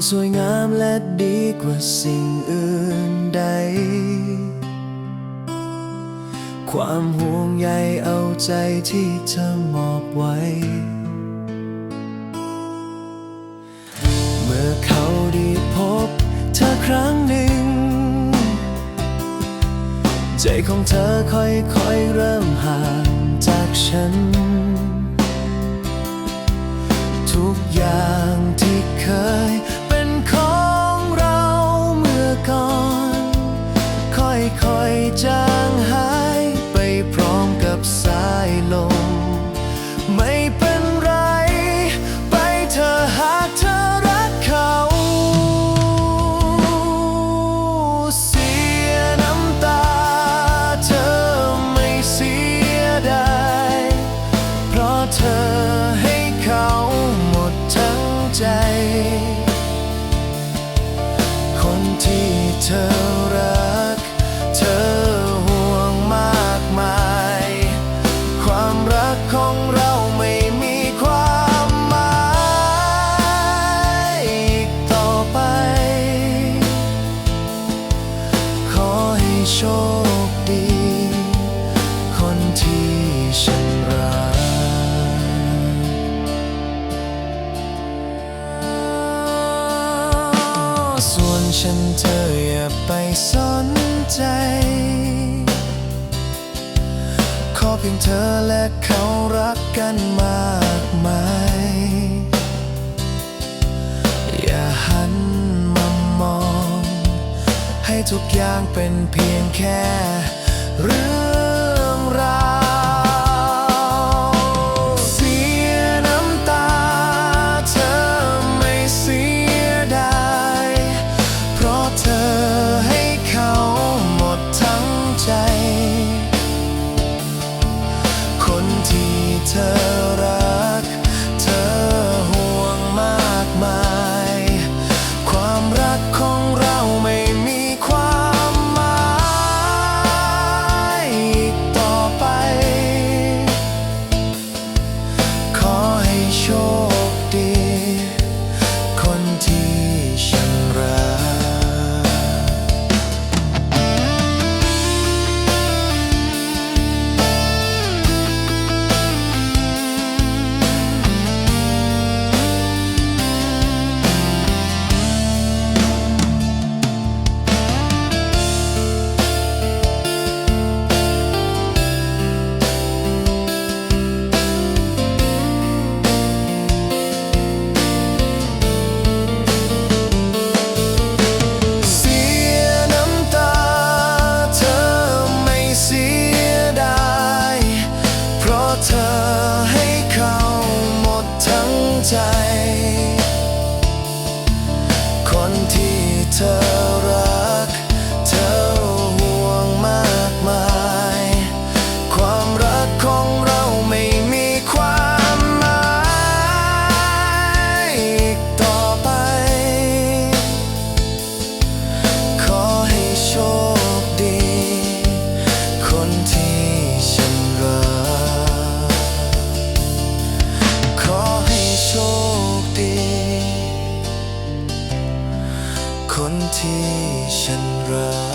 สวยงามและดีกว่าสิ่งอื่นใดความห่วงใยเอาใจที่เธอมอบไว้เมื่อเขาได้พบเธอครั้งหนึ่งใจของเธอค่อยๆเริ่มห่างจากฉันทุกอย่างที่เคยเป็นของเราเมื่อก่อนค่อยๆจางหายไปพร้อมกับสายลมไม่เป็นไรไปเธอหากเธอรักเขาเสียน้ำตาเธอไม่เสียดายเพราะเธอให้เขาหมดทั้งใจคนที่เธอรักเธอห่วงมากมายความรักของเราไม่มีความหมายอีกต่อไปขอให้โชคดีคนที่ฉันรักส่วนฉันเธออย่าไปสนใจขอเพียงเธอและเขารักกันมากมายอย่าหันมามองให้ทุกอย่างเป็นเพียงแค่เรื่องราวเสียน้ำตาเธอไม่เสียดายเพราะเธอให้เขาหมดทั้งใจคนที่เธอรักเธอห่วงมากมายความรักของเราไม่มีความหมายอีกต่อไปขอให้โชคดีคนที่ฉันรักเธอให้เขาหมดทั้งใจคนที่เธอรักเธอห่วงมากมายความรักของเราไม่มีความหมายอีกต่อไปขอให้โชคดีคนที่ฉันรักโชคดีคนที่ฉันรัก